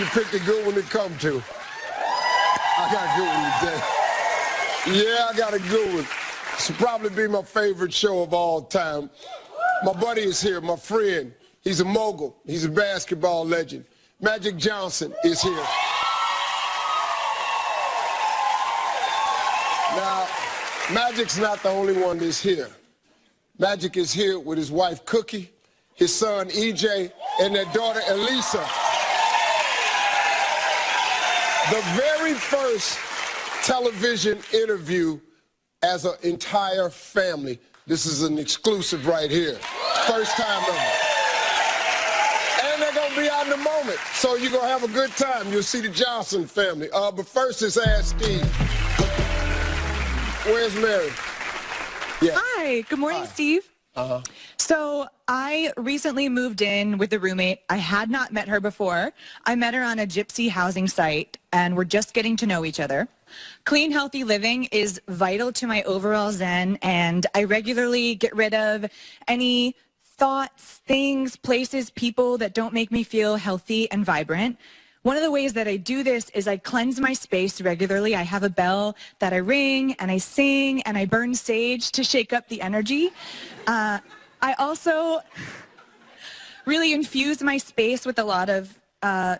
you picked a good one to come to. I got a good one today. Yeah, I got a good one. This will probably be my favorite show of all time. My buddy is here, my friend. He's a mogul. He's a basketball legend. Magic Johnson is here. Now, Magic's not the only one that's here. Magic is here with his wife, Cookie, his son, EJ, and their daughter, Elisa. The very first television interview as an entire family. This is an exclusive right here. First time ever. And they're going to be out in a moment. So you're going to have a good time. You'll see the Johnson family. But first, let's ask Steve. Where's Mary? Yeah. Hi. Good morning, Hi. Steve. Uh-huh. So I recently moved in with a roommate. I had not met her before. I met her on a gypsy housing site, and we're just getting to know each other. Clean, healthy living is vital to my overall zen, and I regularly get rid of any thoughts, things, places, people that don't make me feel healthy and vibrant. One of the ways that I do this is I cleanse my space regularly. I have a bell that I ring, and I sing, and I burn sage to shake up the energy. I also really infuse my space with a lot of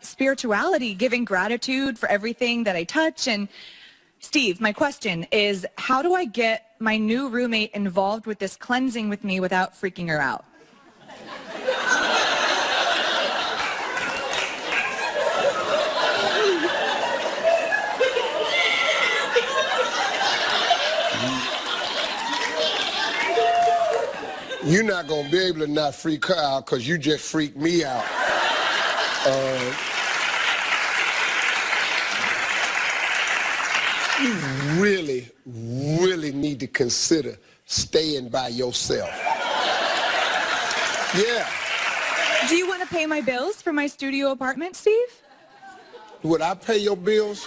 spirituality, giving gratitude for everything that I touch. And Steve, my question is, how do I get my new roommate involved with this cleansing with me without freaking her out? You're not going to be able to not freak her out because you just freaked me out. You really, really need to consider staying by yourself. Yeah. Do you want to pay my bills for my studio apartment, Steve? Would I pay your bills?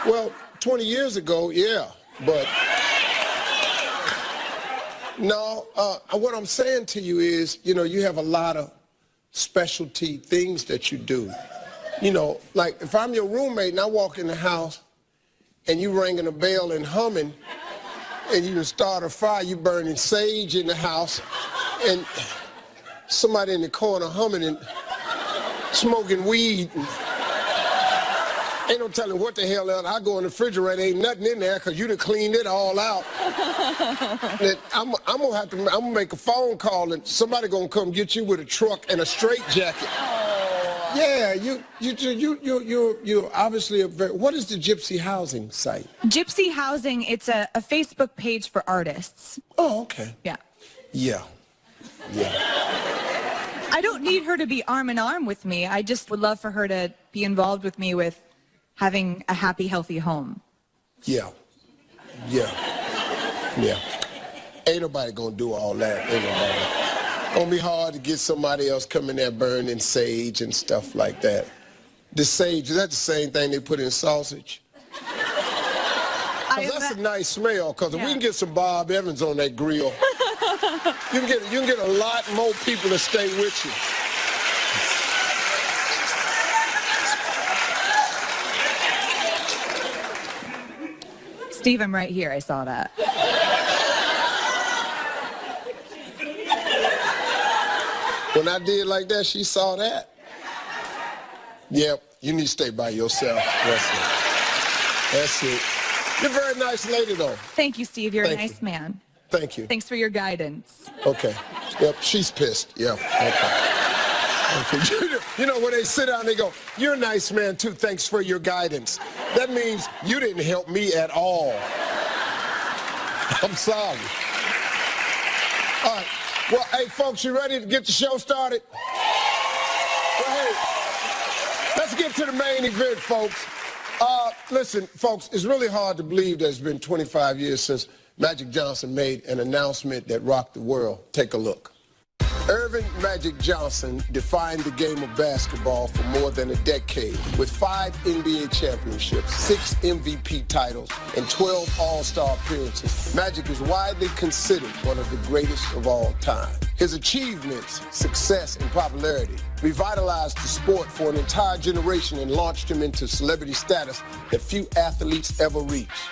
Well, 20 years ago, yeah, but... No, what I'm saying to you is, you know, you have a lot of specialty things that you do. You know, like if I'm your roommate and I walk in the house and you ringing a bell and humming and you start a fire, you burning sage in the house and somebody in the corner humming and smoking weed. And ain't no telling what the hell else. I go in the refrigerator, ain't nothing in there because you done cleaned it all out. I'm gonna make a phone call and somebody gonna come get you with a truck and a straitjacket. Oh. Yeah, you're obviously a very. What is the gypsy housing site? Gypsy Housing, it's a Facebook page for artists. Oh, okay. Yeah. Yeah. Yeah. I don't need her to be arm in arm with me. I just would love for her to be involved with me with having a happy, healthy home. Yeah. Yeah. Yeah. Ain't nobody gonna do all that. Ain't nobody. Gonna be hard to get somebody else coming there burning sage and stuff like that. The sage, is that the same thing they put in sausage? That's a nice smell, because if we can get some Bob Evans on that grill, you can get a lot more people to stay with you. Steve, I'm right here. I saw that. When I did like that, she saw that. Yep, you need to stay by yourself. That's it. That's it. You're a very nice lady, though. Thank you, Steve. You're a nice man. Thank you. Thanks for your guidance. Okay. Yep, she's pissed. Yep, okay. You know, when they sit down, they go, you're a nice man, too. Thanks for your guidance. That means you didn't help me at all. I'm sorry. All right. Well, hey, folks, you ready to get the show started? Well, hey, let's get to the main event, folks. Listen, folks, it's really hard to believe that it's been 25 years since Magic Johnson made an announcement that rocked the world. Take a look. Earvin Magic Johnson defined the game of basketball for more than a decade with 5 NBA championships, 6 MVP titles, and 12 All-Star appearances. Magic is widely considered one of the greatest of all time. His achievements, success, and popularity revitalized the sport for an entire generation and launched him into celebrity status that few athletes ever reached.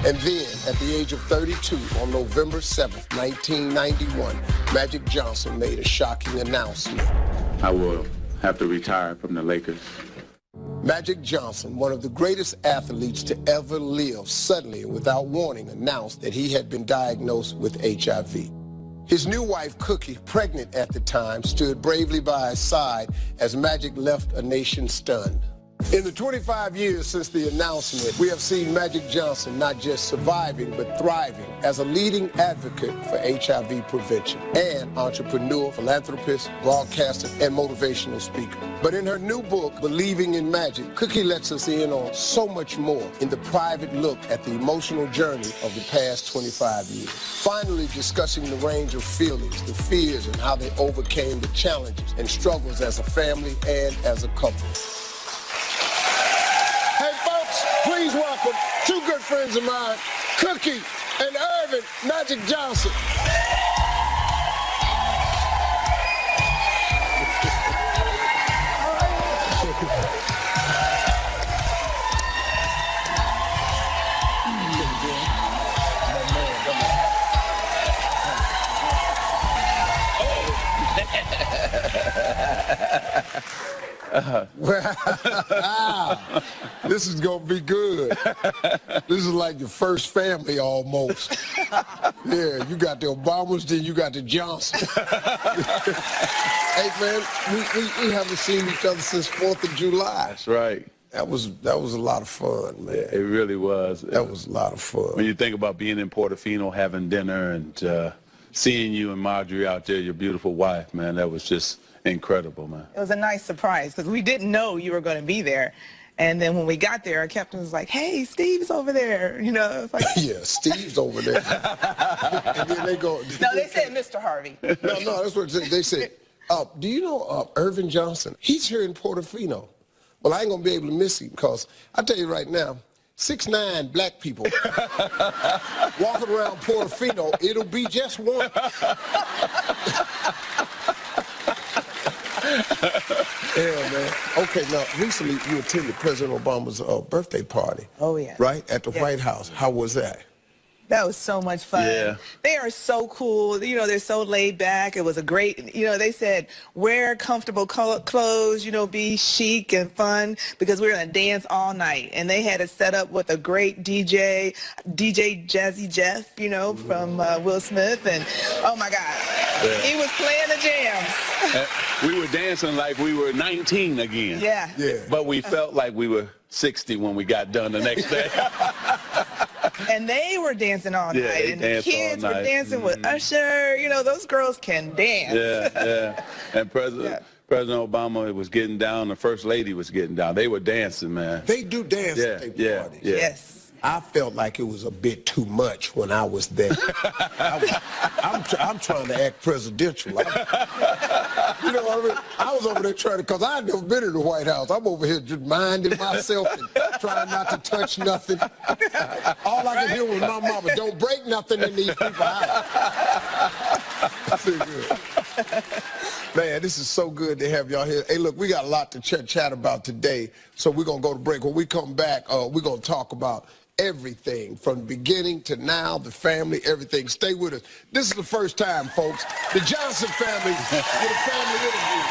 And then, at the age of 32, on November 7th, 1991, Magic Johnson made a shocking announcement. I will have to retire from the Lakers. Magic Johnson, one of the greatest athletes to ever live, suddenly and without warning announced that he had been diagnosed with HIV. His new wife, Cookie, pregnant at the time, stood bravely by his side as Magic left a nation stunned. In the 25 years since the announcement, we have seen Magic Johnson not just surviving, but thriving as a leading advocate for HIV prevention and entrepreneur, philanthropist, broadcaster, and motivational speaker. But in her new book, Believing in Magic, Cookie lets us in on so much more in the private look at the emotional journey of the past 25 years. Finally discussing the range of feelings, the fears, and how they overcame the challenges and struggles as a family and as a couple. Hey folks, please welcome two good friends of mine, Cookie and Irvin Magic Johnson. Wow, this is gonna be good. This is like your first family almost. Yeah, you got the Obamas, then you got the Johnsons. Hey man, we haven't seen each other since 4th of July. That's right. That was a lot of fun, man. It really was. That was a lot of fun. When you think about being in Portofino, having dinner, and seeing you and Marjorie out there, your beautiful wife, man, that was just incredible, man. It was a nice surprise because we didn't know you were going to be there. And then when we got there, our captain was like, hey, Steve's over there. You know, it's like, yeah, Steve's over there. And then they go. No, they said Mr. Harvey. No, that's what they said. Do you know Irvin Johnson? He's here in Portofino. Well, I ain't going to be able to miss him because I tell you right now, 6'9" black people walking around Portofino, it'll be just one. Yeah, man. Okay, now, recently you attended President Obama's birthday party. Oh, yeah. Right? At the White House. How was that? That was so much fun. Yeah. They are so cool. You know, they're so laid back. It was a great, you know, they said, wear comfortable clothes, you know, be chic and fun because we were going to dance all night. And they had it set up with a great DJ Jazzy Jeff, you know, from Will Smith. And, oh, my God. Yeah. He was playing the jams. We were dancing like we were 19 again. Yeah. Yeah. But we felt like we were 60 when we got done the next day. And they were dancing all night, and the kids were dancing with Usher. You know, those girls can dance. Yeah, yeah. And President Obama was getting down. The First Lady was getting down. They were dancing, man. They do dance at their parties. Yeah. Yes. I felt like it was a bit too much when I was there. I'm trying to act presidential. You know what I mean? I was over there trying to, because I'd never been in the White House. I'm over here just minding myself and trying not to touch nothing. All I could hear was my mama, don't break nothing in these people's house. Man, this is so good to have y'all here. Hey, look, we got a lot to chat about today, so we're going to go to break. When we come back, we're going to talk about everything from the beginning to now, the family, everything. Stay with us. This is the first time, folks. The Johnson family with a family interview.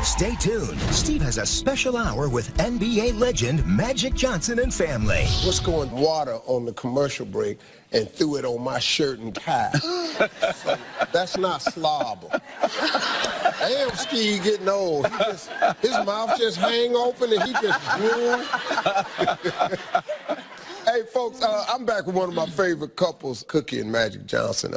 Stay tuned. Steve has a special hour with NBA legend Magic Johnson and family. What's going water on the commercial break and threw it on my shirt and tie? So that's not slobber. Damn, Steve getting old. His mouth just hang open and he just drool. Hey, folks, I'm back with one of my favorite couples, Cookie and Magic Johnson.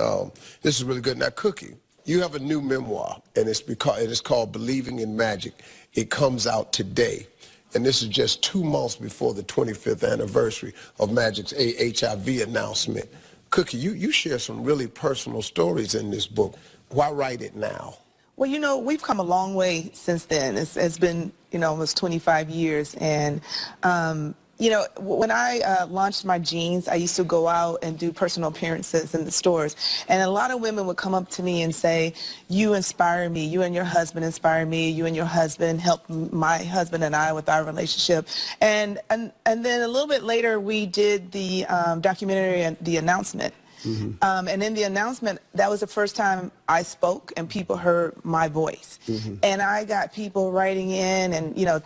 This is really good. Now, Cookie, you have a new memoir, and it's called Believing in Magic. It comes out today, and this is just 2 months before the 25th anniversary of Magic's HIV announcement. Cookie, you share some really personal stories in this book. Why write it now? Well, you know, we've come a long way since then. It's been, you know, almost 25 years, and You know, when I launched my jeans, I used to go out and do personal appearances in the stores. And a lot of women would come up to me and say, you inspire me, you and your husband inspire me, you and your husband helped my husband and I with our relationship. And then a little bit later, we did the documentary and the announcement. And in the announcement, that was the first time I spoke and people heard my voice. And I got people writing in and, you know,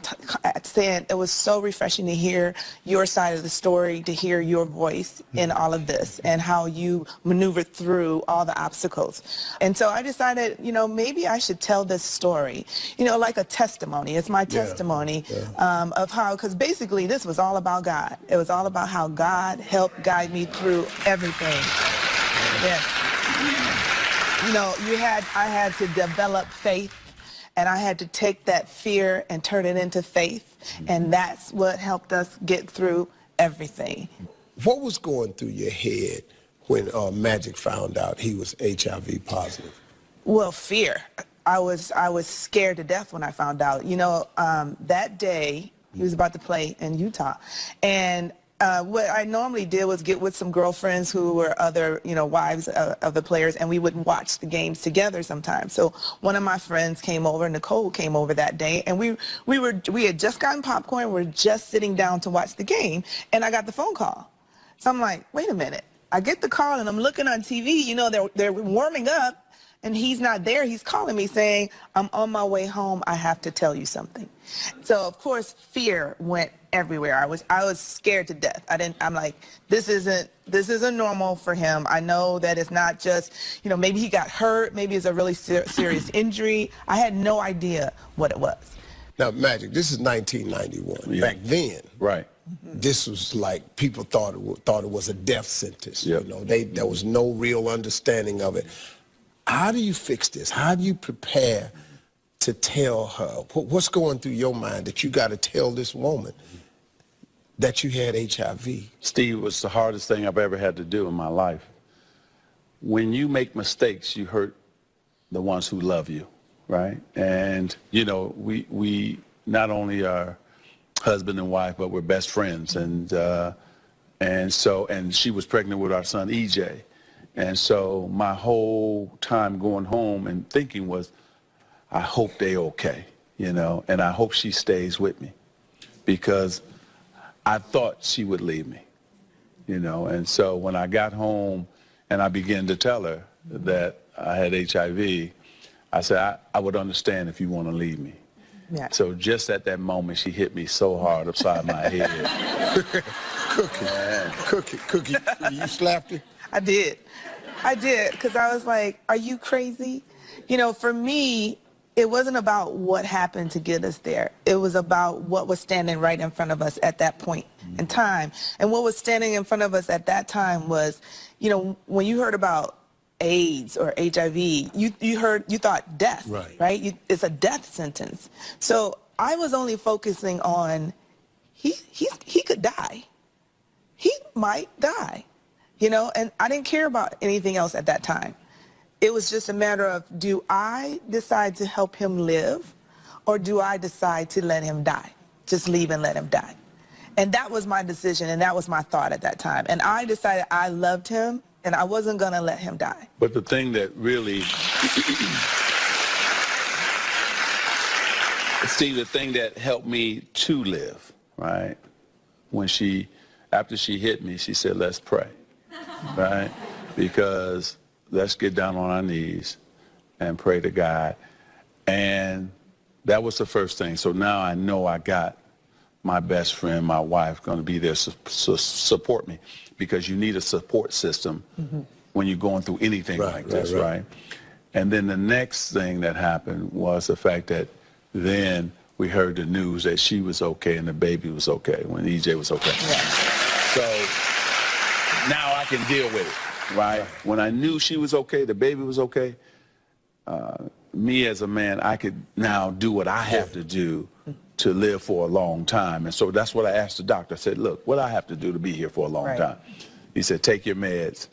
saying it was so refreshing to hear your side of the story, to hear your voice in all of this and how you maneuvered through all the obstacles. And so I decided, you know, maybe I should tell this story, you know, like a testimony. It's my testimony of how, because basically this was all about God. It was all about how God helped guide me through everything. Yes. You know, I had to develop faith, and I had to take that fear and turn it into faith, and that's what helped us get through everything. What was going through your head when Magic found out he was HIV positive? Well, fear. I was scared to death when I found out. You know, that day he was about to play in Utah, and what I normally did was get with some girlfriends who were other, you know, wives of the players, and we would watch the games together sometimes. So one of my friends came over, Nicole came over that day, and we had just gotten popcorn, we were just sitting down to watch the game, and I got the phone call. So I'm like, wait a minute. I get the call, and I'm looking on TV, you know, they're warming up, and he's not there. He's calling me saying, I'm on my way home. I have to tell you something. So, of course, fear went everywhere. I was scared to death. I'm like, this isn't normal for him. I know that it's not just, you know, maybe he got hurt. Maybe it's a really serious injury. I had no idea what it was. Now, Magic, this is 1991. Back then, right, this was like people thought it was a death sentence. You know, there was no real understanding of it. How do you fix this? How do you prepare to tell her? What's going through your mind that you got to tell this woman that you had HIV? Steve, was the hardest thing I've ever had to do in my life. When you make mistakes, you hurt the ones who love you, right? And, you know, we not only are husband and wife, but we're best friends. And she was pregnant with our son, EJ. And so my whole time going home and thinking was, I hope they okay, you know, and I hope she stays with me, because I thought she would leave me, you know. And so when I got home and I began to tell her that I had HIV, I said, I would understand if you want to leave me. Yeah. So just at that moment, she hit me so hard upside my head. Cookie, you slapped her? I did, because I was like, are you crazy? You know, for me, it wasn't about what happened to get us there. It was about what was standing right in front of us at that point in time. And what was standing in front of us at that time was, you know, when you heard about AIDS or HIV, you thought death, right? It's a death sentence. So I was only focusing on he could die. He might die, you know, and I didn't care about anything else at that time. It was just a matter of, do I decide to help him live, or do I decide to let him die? Just leave and let him die. And that was my decision, and that was my thought at that time. And I decided I loved him, and I wasn't going to let him die. But the thing that really, Steve, the thing that helped me to live, right, after she hit me, she said, let's pray, right? Because let's get down on our knees and pray to God. And that was the first thing. So now I know I got my best friend, my wife, going to be there to support me, because you need a support system when you're going through anything like this, right? And then the next thing that happened was the fact that then we heard the news that she was okay and the baby was okay, when EJ was okay. So now I can deal with it, right? When I knew she was okay, the baby was okay, me as a man, I could now do what I have to do to live for a long time. And so that's what I asked the doctor. I said, look, what I have to do to be here for a long time? He said, take your meds,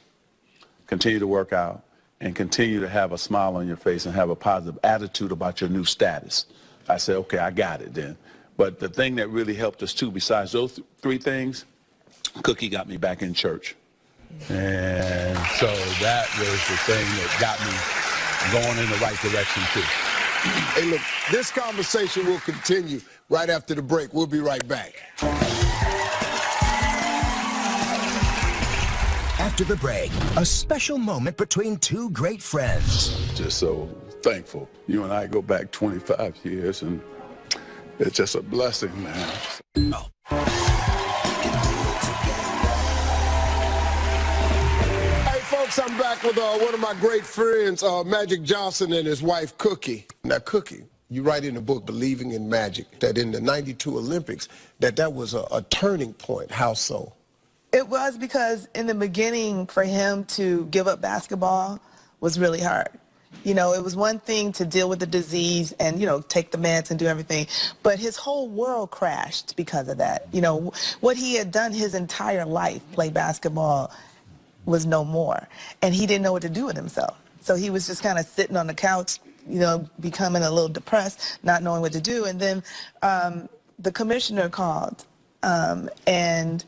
continue to work out, and continue to have a smile on your face and have a positive attitude about your new status. I said, okay, I got it then. But the thing that really helped us too, besides those three things, Cookie got me back in church. And so that was the thing that got me going in the right direction too. Hey, look, this conversation will continue right after the break. We'll be right back. After the break, a special moment between two great friends. Just so thankful. You and I go back 25 years, and it's just a blessing, man. Hey, folks, I'm back with one of my great friends, Magic Johnson, and his wife, Cookie. Now, Cookie, you write in the book, Believing in Magic, that in the '92 Olympics, that was a turning point. How so? It was because in the beginning, for him to give up basketball was really hard. You know, it was one thing to deal with the disease and, you know, take the meds and do everything, but his whole world crashed because of that. You know, what he had done his entire life, play basketball, was no more, and he didn't know what to do with himself. So he was just kind of sitting on the couch, you know, becoming a little depressed, not knowing what to do. And then the commissioner called, and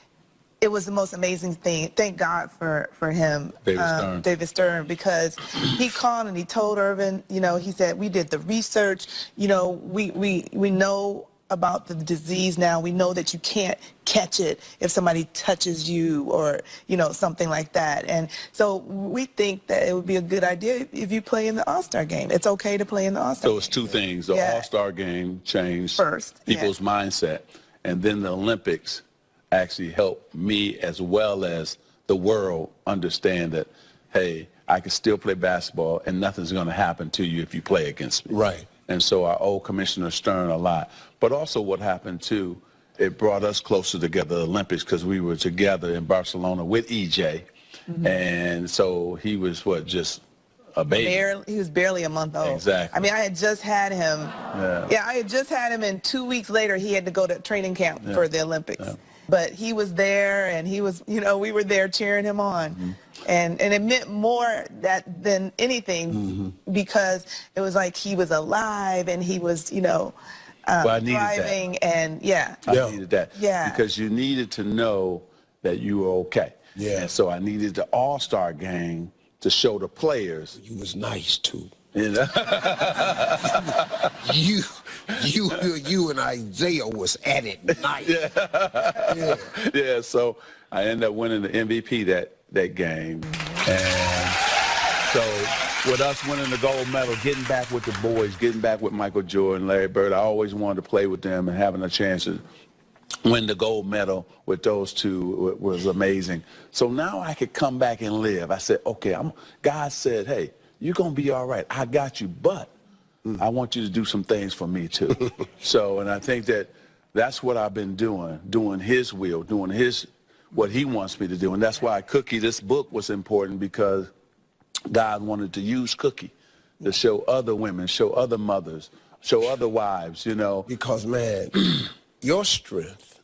it was the most amazing thing. Thank God for him, David Stern, because he called and he told Irvin, you know, he said, we did the research, you know, we know about the disease now. We know that you can't catch it if somebody touches you or, you know, something like that. And so we think that it would be a good idea if you play in the All-Star game. It's okay to play in the All-Star game. So it's two things. The All-Star game changed people's mindset, and then the Olympics actually helped me as well as the world understand that, hey, I can still play basketball and nothing's going to happen to you if you play against me. Right. And so I owe Commissioner Stern a lot. But also what happened too, it brought us closer together, the Olympics, because we were together in Barcelona with EJ. And so he was, what, just a baby? He was barely a month old. Exactly. I mean, I had just had him. Yeah, I had just had him, and 2 weeks later he had to go to training camp for the Olympics. But he was there, and he was, you know, we were there cheering him on. And it meant more than anything because it was like he was alive and he was, you know, thriving. And I needed that. Because you needed to know that you were okay. And so I needed the All-Star game to show the players. You was nice, too. You know? you and Isaiah was at it nice. Yeah, so I ended up winning the MVP that game. And so with us winning the gold medal, getting back with the boys, getting back with Michael Jordan, Larry Bird, I always wanted to play with them, and having a chance to win the gold medal with those two was amazing. So now I could come back and live. I said, okay, God said, hey, you're going to be all right. I got you, but I want you to do some things for me too. So, and I think that's what I've been doing his will, doing what he wants me to do. And that's why Cookie, this book was important, because God wanted to use Cookie to show other women, show other mothers, show other wives, you know. Because, man, your strength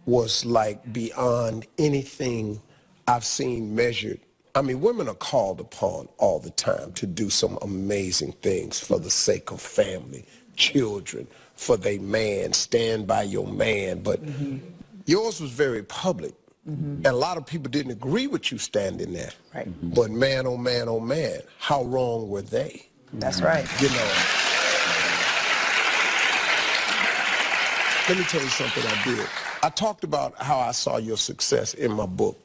was like beyond anything I've seen measured. I mean, women are called upon all the time to do some amazing things for the sake of family, children, for their man, stand by your man. But yours was very public. And a lot of people didn't agree with you standing there. But man, oh man, how wrong were they? That's right. You know. Let me tell you something I did. I talked about how I saw your success in my book.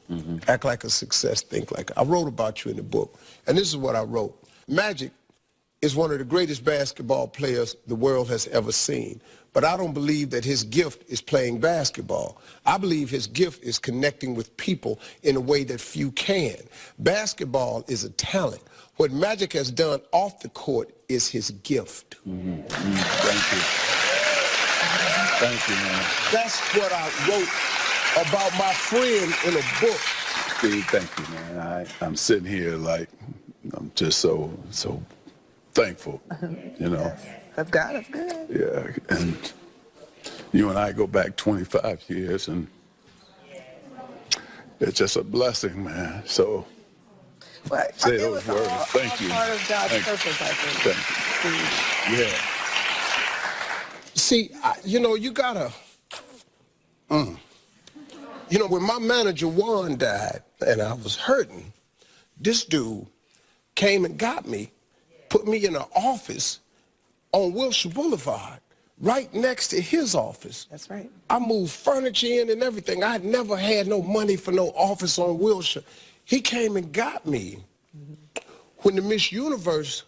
Act Like a Success, Think Like I wrote about you in the book. And this is what I wrote. Magic is one of the greatest basketball players the world has ever seen. But I don't believe that his gift is playing basketball. I believe his gift is connecting with people in a way that few can. Basketball is a talent. What Magic has done off the court is his gift. Thank you. Thank you, man. That's what I wrote about my friend in a book. Steve, thank you, man. I'm sitting here like, I'm just so thankful, you know. That's God, that's good. Yeah, and you and I go back 25 years, and it's just a blessing, man. So say those words. Thank you. Part of God's purpose, I think. Thank you. Yeah. See, you know, you gotta, you know, when my manager Juan died and I was hurting, this dude came and got me, put me in an office on Wilshire Boulevard, right next to his office. That's right. I moved furniture in and everything. I had never had no money for no office on Wilshire. He came and got me. When the Miss Universe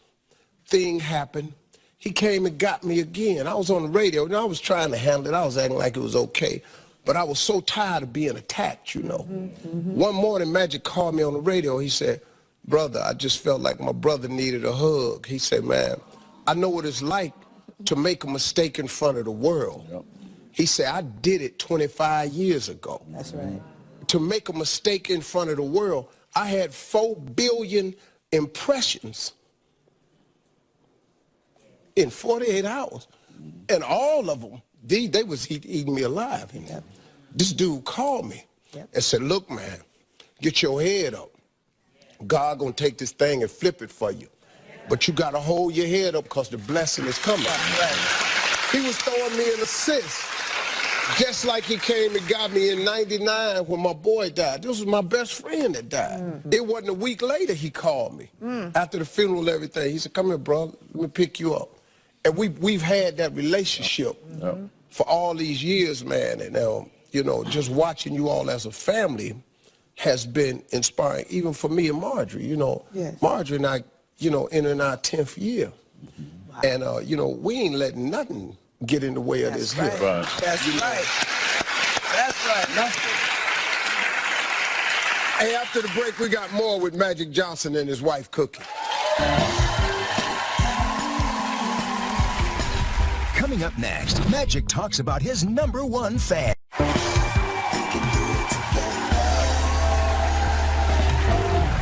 thing happened, he came and got me again. I was on the radio, and I was trying to handle it. I was acting like it was okay. But I was so tired of being attacked, you know. One morning, Magic called me on the radio. He said, brother, I just felt like my brother needed a hug. He said, man, I know what it's like to make a mistake in front of the world. Yep. He said, I did it 25 years ago. That's right. To make a mistake in front of the world, I had 4 billion impressions in 48 hours. And all of them, they was eating me alive. Yep. This dude called me and said, look, man, get your head up. God gonna take this thing and flip it for you. But you gotta hold your head up because the blessing is coming. Right. He was throwing me an assist. Just like he came and got me in '99 when my boy died. This was my best friend that died. It wasn't a week later he called me. After the funeral and everything, he said, come here, brother, let me pick you up. And we've had that relationship for all these years, man. And, you know, just watching you all as a family has been inspiring, even for me and Marjorie. You know, Marjorie and I, you know, entering our 10th year. Wow. And, you know, we ain't letting nothing get in the way of this here. Right. That's right. That's right. Hey, after the break, we got more with Magic Johnson and his wife, Cookie. Coming up next, Magic talks about his #1 fan.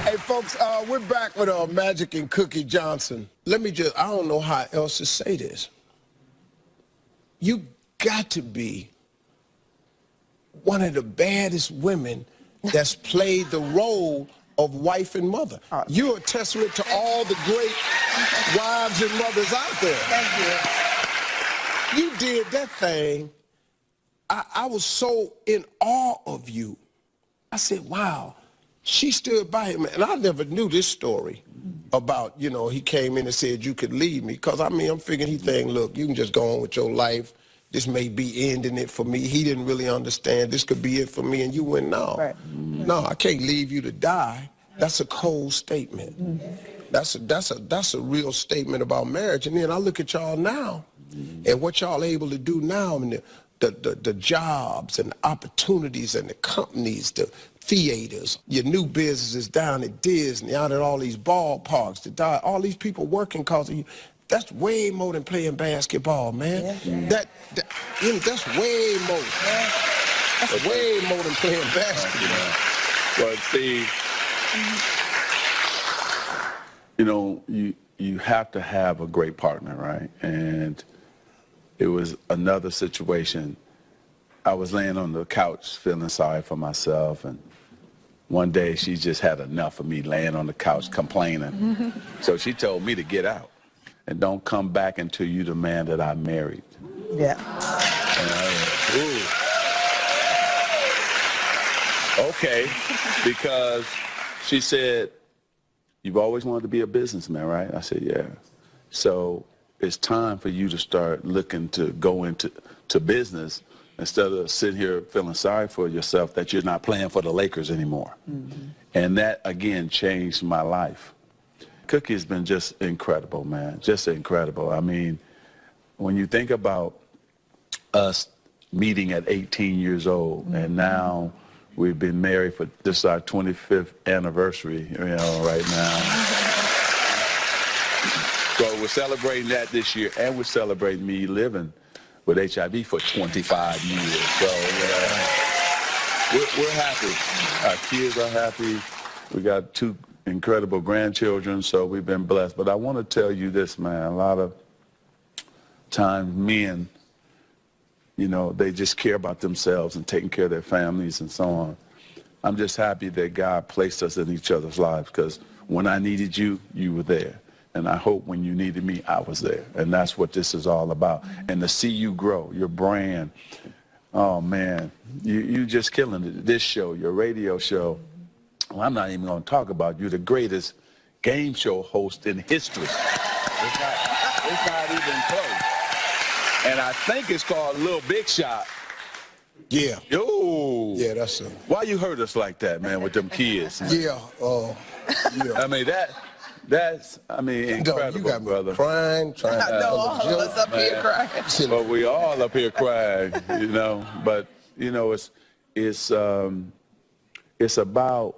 Hey, folks, we're back with Magic and Cookie Johnson. Let me just, I don't know how else to say this. You got to be one of the baddest women that's played the role of wife and mother. You're a testament to all the great wives and mothers out there. Thank you. You did that thing. I was so in awe of you. I said, wow, she stood by him. And I never knew this story about, you know, he came in and said you could leave me. Because, I mean, I'm figuring he thinking, look, you can just go on with your life. This may be ending it for me. He didn't really understand. This could be it for me. And you went, no. Right. No, I can't leave you to die. That's a cold statement. That's a real statement about marriage. And then I look at y'all now and what y'all able to do now, and the jobs and the opportunities and the companies, the theaters, your new businesses down at Disney, out at all these ballparks, all these people working because of you. That's way more than playing basketball, man. You know, that's way more. That's way more than playing basketball. Well, Steve, you know, you have to have a great partner, right? And it was another situation. I was laying on the couch feeling sorry for myself, and one day she just had enough of me laying on the couch complaining. So she told me to get out and don't come back until you the man that I married. Yeah. And I went, ooh. Okay, because she said, you've always wanted to be a businessman, right? I said, yeah. So it's time for you to start looking to go into business instead of sitting here feeling sorry for yourself that you're not playing for the Lakers anymore. And that, again, changed my life. Cookie has been just incredible, man, just incredible. I mean, when you think about us meeting at 18 years old, and now we've been married for this our 25th anniversary, you know, right now. So we're celebrating that this year, and we're celebrating me living with HIV for 25 years. So we're happy. Our kids are happy. We got 2 incredible grandchildren, so we've been blessed. But I want to tell you this, man, a lot of times men, you know, they just care about themselves and taking care of their families and so on. I'm just happy that God placed us in each other's lives, because when I needed you, you were there. And I hope when you needed me, I was there. And that's what this is all about. And to see you grow, your brand, oh, man, you just killing it. This show, your radio show, well, I'm not even going to talk about you, the greatest game show host in history. It's not even close. And I think it's called Little Big Shot. Yeah. Yo. Yeah, that's it. Why you hurt us like that, man, with them kids? Yeah. Yeah. I mean, that's incredible, you got me brother. crying, trying I know, all of us up here crying. But we all up here crying, you know. But, you know, it's about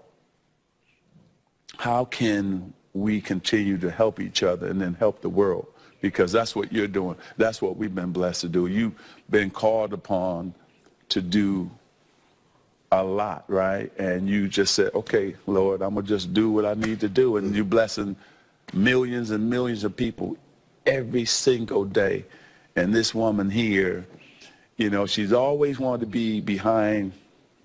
how can we continue to help each other and then help the world, because that's what you're doing. That's what we've been blessed to do. You've been called upon to do a lot, right? And you just said, okay, Lord, I'm going to just do what I need to do. And you're blessing millions and millions of people every single day. And this woman here, you know, she's always wanted to be behind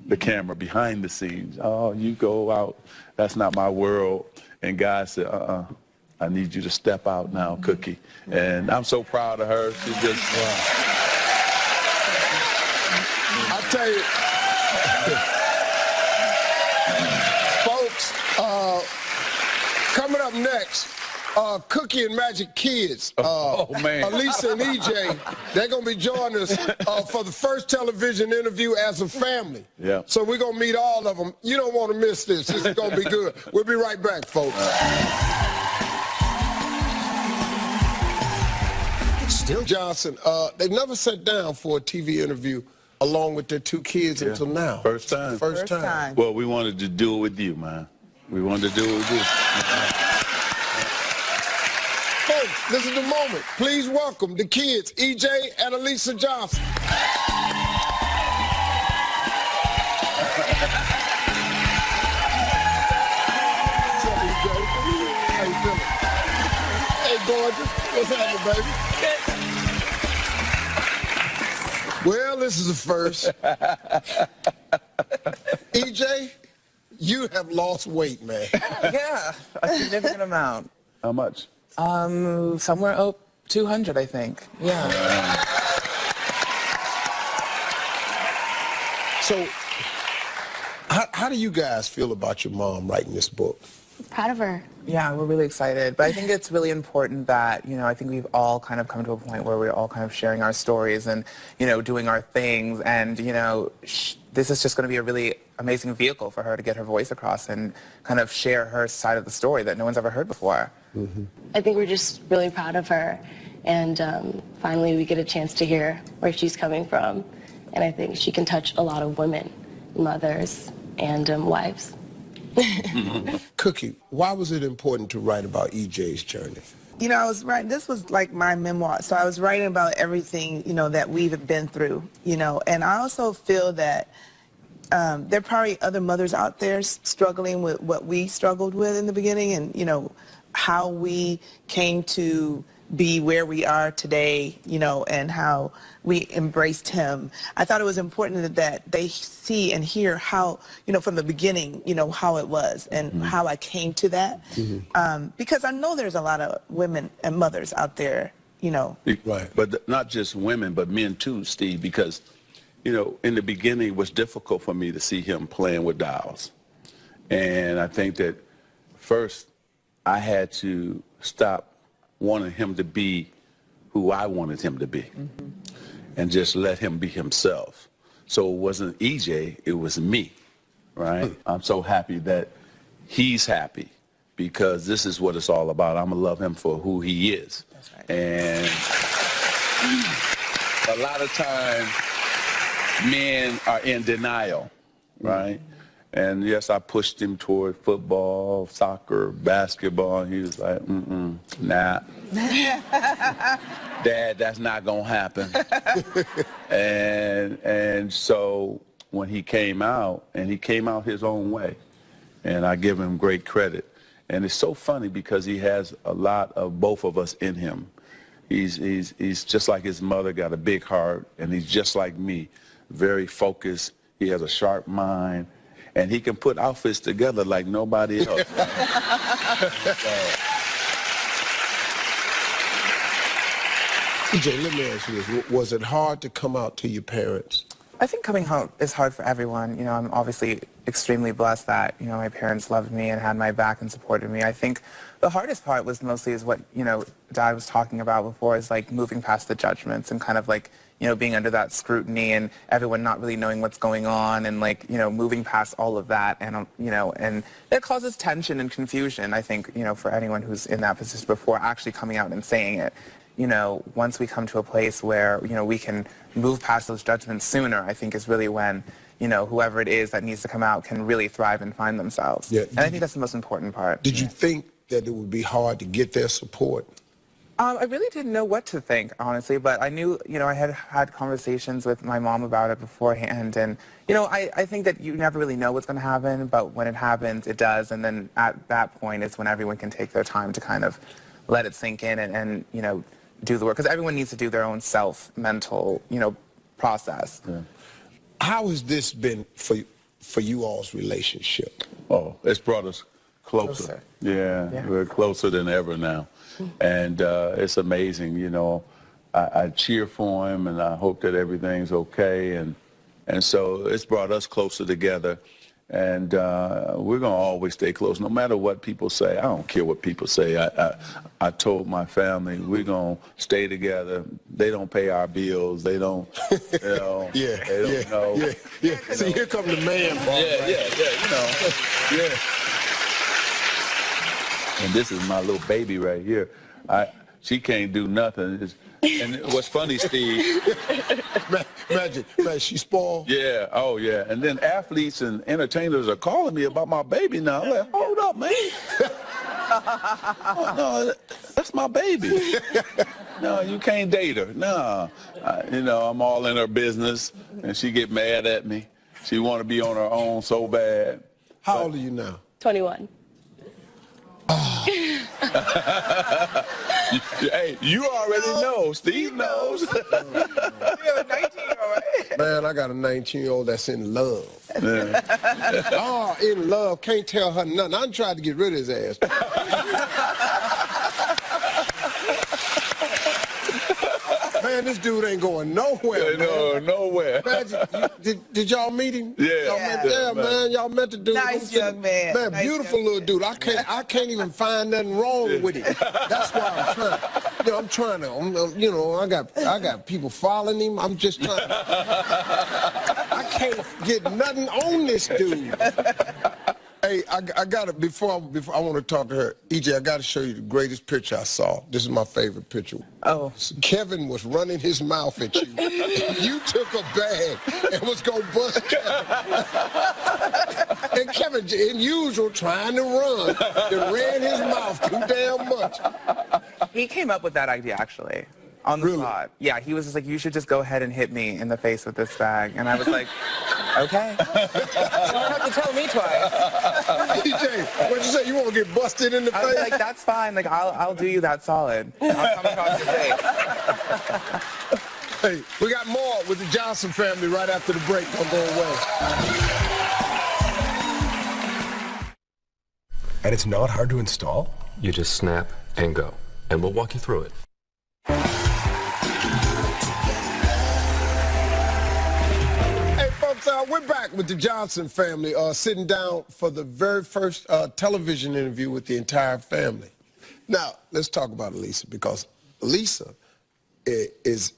the camera, behind the scenes. Oh, you go out, that's not my world. And God said, I need you to step out now, Cookie. And I'm so proud of her. She's just, I'll tell you, folks, coming up next, Cookie and Magic Kids. oh, man. Lisa and EJ, they're going to be joining us for the first television interview as a family. Yeah. So we're going to meet all of them. You don't want to miss this. This is going to be good. We'll be right back, folks. Still Johnson, they've never sat down for a TV interview along with their two kids until now. First time. First time. Well, we wanted to do it with you, man. We wanted to do it with you. Folks, this is the moment. Please welcome the kids, EJ and Elisa Johnson. How you feeling? Hey, gorgeous. What's happening, baby? Well, this is the first. EJ, you have lost weight, man. Yeah, a significant amount. How much? Somewhere up 200, I think. Yeah. So, how do you guys feel about your mom writing this book? Proud of her. Yeah, we're really excited. But I think it's really important that, you know, I think we've all kind of come to a point where we're all kind of sharing our stories and, you know, doing our things. And, you know, this is just going to be a really amazing vehicle for her to get her voice across and kind of share her side of the story that no one's ever heard before. Mm-hmm. I think we're just really proud of her. And finally we get a chance to hear where she's coming from. And I think she can touch a lot of women, mothers, and wives. Cookie, why was it important to write about EJ's journey? You know, I was writing, this was like my memoir, so I was writing about everything, you know, that we've been through, you know, and I also feel that there are probably other mothers out there struggling with what we struggled with in the beginning, and, you know, how we came to be where we are today, you know, and how we embraced him. I thought it was important that they see and hear how, you know, from the beginning, you know, how it was and how I came to that. Because I know there's a lot of women and mothers out there, you know. Right. But not just women, but men too, Steve, because, you know, in the beginning it was difficult for me to see him playing with dolls. And I think that first I had to stop wanting him to be who I wanted him to be, and just let him be himself. So it wasn't EJ, it was me, right? I'm so happy that he's happy, because this is what it's all about. I'm gonna love him for who he is. That's right. And a lot of times men are in denial, right? And yes, I pushed him toward football, soccer, basketball, and he was like, nah. Dad, that's not gonna happen. and so when he came out, and he came out his own way, and I give him great credit. And it's so funny because he has a lot of both of us in him. He's just like his mother, got a big heart, and he's just like me, very focused. He has a sharp mind. And he can put outfits together like nobody else. EJ, let me ask you this. Was it hard to come out to your parents? I think coming home is hard for everyone. You know, I'm obviously extremely blessed that, you know, my parents loved me and had my back and supported me. I think the hardest part was mostly is what, you know, Dad was talking about before, is like moving past the judgments and kind of like, you know, being under that scrutiny and everyone not really knowing what's going on and like, you know, moving past all of that. And, you know, and it causes tension and confusion, I think, you know, for anyone who's in that position before actually coming out and saying it. You know, once we come to a place where, you know, we can move past those judgments sooner, I think is really when, you know, whoever it is that needs to come out can really thrive and find themselves. Yeah. And I think that's the most important part. Did you think that it would be hard to get their support? I really didn't know what to think, honestly, but I knew, you know, I had had conversations with my mom about it beforehand, and, you know, I think that you never really know what's going to happen, but when it happens, it does, and then at that point is when everyone can take their time to kind of let it sink in and you know, do the work, because everyone needs to do their own mental, you know, process. Yeah. How has this been for you all's relationship? Oh, it's brought us closer. Yeah, we're closer than ever now. And it's amazing, you know. I cheer for him, and I hope that everything's okay. And so it's brought us closer together. And we're going to always stay close, no matter what people say. I don't care what people say. I told my family, we're going to stay together. They don't pay our bills. They don't, you know. They don't know. Yeah. See, here come the man, bro. You know. Yeah. And this is my little baby right here. She can't do nothing. And what's funny, Steve. Imagine, she's spoiled. Yeah, oh yeah. And then athletes and entertainers are calling me about my baby now. I'm like, hold up, man. Oh, no, that's my baby. No, you can't date her. No. You know, I'm all in her business, and she get mad at me. She want to be on her own so bad. How old are you now? 21. Hey, you already know. Steve knows. You have a 19-year-old, right? Man, I got a 19-year-old that's in love. Yeah. In love. Can't tell her nothing. I tried to get rid of his ass. Man, this dude ain't going nowhere. No, nowhere. Imagine, did y'all meet him? Yeah. Man. Y'all met the dude. Nice young man. Man, nice beautiful little dude. I can't even find nothing wrong with him. That's why I'm trying to. You know, I got people following him. I'm just trying. I can't get nothing on this dude. Hey, I got it. Before I want to talk to her, EJ, I got to show you the greatest picture I saw. This is my favorite picture. Oh. Kevin was running his mouth at you. You took a bag and was going to bust Kevin. And Kevin, in usual, trying to run, ran his mouth too damn much. He came up with that idea, actually. On the spot. Yeah, he was just like, you should just go ahead and hit me in the face with this bag. And I was like, okay. You don't have to tell me twice. EJ, what'd you say? You want to get busted in the face? I was like, that's fine. Like, I'll do you that solid. I'll come across your face. Hey, we got more with the Johnson family right after the break. Don't go away. And it's not hard to install? You just snap and go. And we'll walk you through it. We're back with the Johnson family, sitting down for the very first television interview with the entire family. Now, let's talk about Elisa, because Elisa is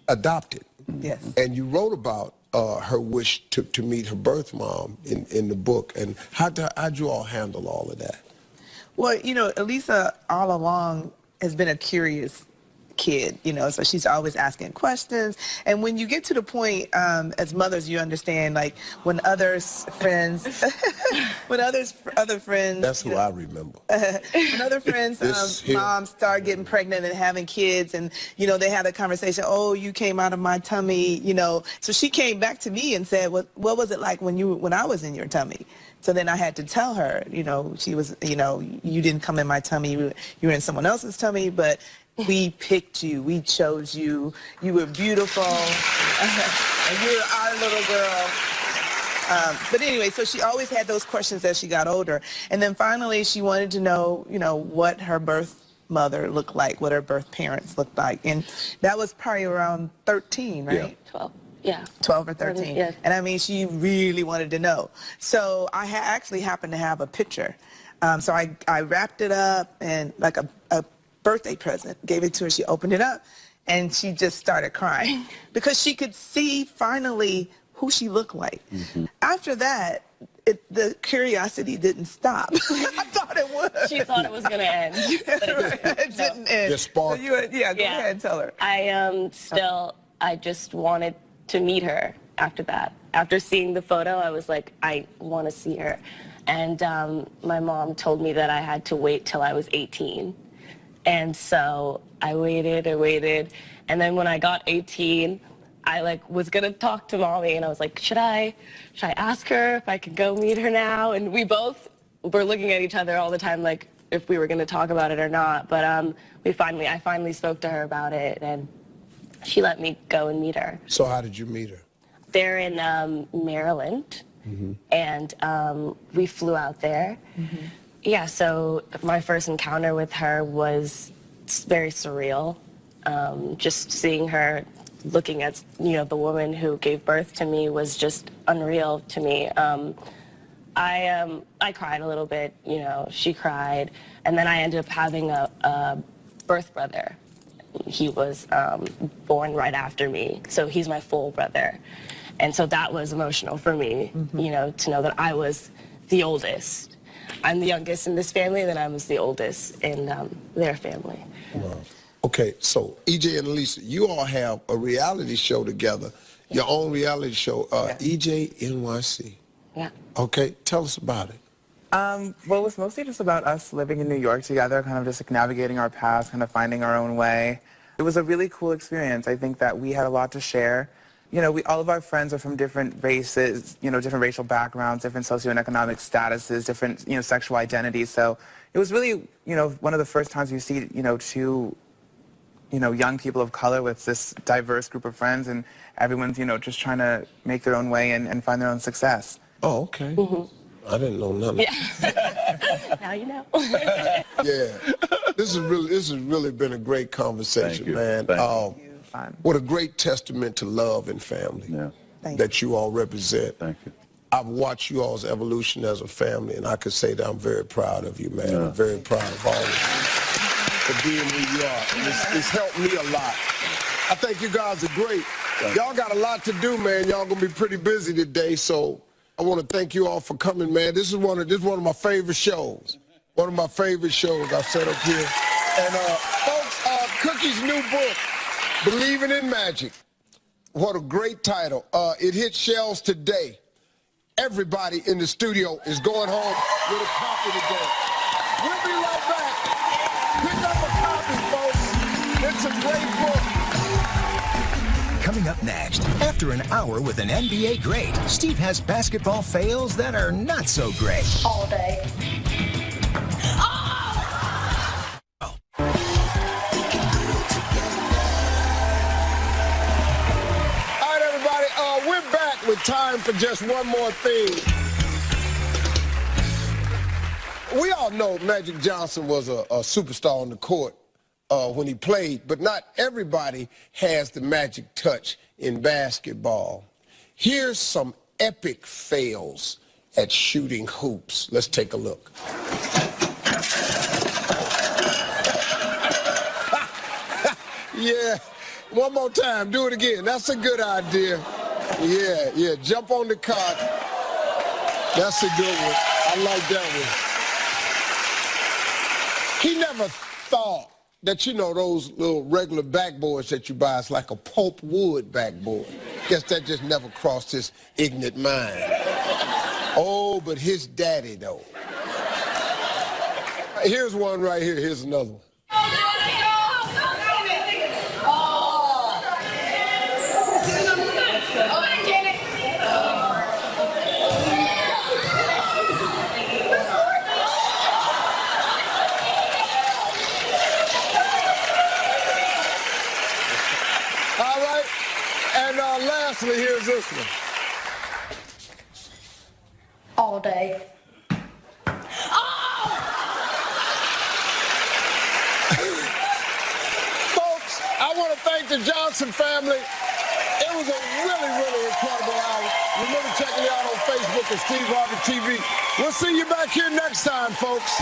adopted. Yes. And you wrote about her wish to meet her birth mom in the book. And how'd you all handle all of that? Well, you know, Elisa all along has been a curious kid, you know, so she's always asking questions. And when you get to the point, as mothers, you understand, like, when other friends, other friends. That's who I remember. When other friends' moms start getting pregnant and having kids, and, you know, they had a conversation, oh, you came out of my tummy, you know. So she came back to me and said, what was it like when I was in your tummy? So then I had to tell her, you know, she was, you know, you didn't come in my tummy, you were in someone else's tummy, but we picked you, we chose you, you were beautiful, and you were our little girl. But anyway, so she always had those questions as she got older. And then finally she wanted to know, you know, what her birth mother looked like, what her birth parents looked like. And that was probably around 13, right? Yeah. 12. Yeah. 12 or 13. Yeah. And I mean, she really wanted to know. So I actually happened to have a picture. So I wrapped it up and like a birthday present, gave it to her. She opened it up and she just started crying because she could see finally who she looked like. Mm-hmm. After that, the curiosity didn't stop. I thought it would. She thought it was going to end. But it didn't end. The spark. So go ahead and tell her. I just wanted to meet her after that. After seeing the photo, I was like, I want to see her. And my mom told me that I had to wait till I was 18. And so I waited. And then when I got 18, I was gonna talk to mommy, and I was like, should I ask her if I could go meet her now? And we both were looking at each other all the time, like if we were gonna talk about it or not. But I finally spoke to her about it, and she let me go and meet her. So how did you meet her? They're in Maryland, mm-hmm. and we flew out there. Mm-hmm. Yeah, so my first encounter with her was very surreal. Just seeing her, looking at the woman who gave birth to me was just unreal to me. I cried a little bit, she cried, and then I ended up having a birth brother. He was born right after me, so he's my full brother. And so that was emotional for me, mm-hmm. To know that I was the oldest. I'm the youngest in this family, and then I was the oldest in their family. Wow. Okay, so EJ and Lisa, you all have a reality show together, your own reality show, EJ NYC. Yeah. Okay, tell us about it. Well, it was mostly just about us living in New York together, kind of just navigating our paths, kind of finding our own way. It was a really cool experience. I think that we had a lot to share. All of our friends are from different races, different racial backgrounds, different socioeconomic statuses, different, sexual identities. So it was really, one of the first times you see, two young people of color with this diverse group of friends, and everyone's, just trying to make their own way and find their own success. Oh, okay. Mm-hmm. I didn't know nothing. Yeah. Now you know. Yeah. This has really been a great conversation, man. Thank you. What a great testament to love and family that you all represent. Thank you. I've watched you all's evolution as a family, and I could say that I'm very proud of you, man. Yeah. I'm very proud of all of you for being who you are. And it's helped me a lot. I think you guys are great. Y'all got a lot to do, man. Y'all gonna be pretty busy today, so I want to thank you all for coming, man. This is one of my favorite shows. One of my favorite shows I've set up here. And folks, Cookie's new book, Believing in Magic. What a great title. It hit shelves today. Everybody in the studio is going home with a copy today. We'll be right back. Pick up a copy, folks. It's a great book. Coming up next, after an hour with an NBA great, Steve has basketball fails that are not so great. All day. We're back with time for just one more thing. We all know Magic Johnson was a superstar on the court when he played, but not everybody has the magic touch in basketball. Here's some epic fails at shooting hoops. Let's take a look. Yeah, one more time, do it again. That's a good idea. Yeah, jump on the cart. That's a good one. I like that one. He never thought that, those little regular backboards that you buy is like a pulp wood backboard. Guess that just never crossed his ignorant mind. Oh, but his daddy, though. Here's one right here. Here's another one. Lastly, here's this one. All day. the Johnson family. It was a really, really incredible hour. Remember checking me out on Facebook at Steve Harvey TV. We'll see you back here next time, folks.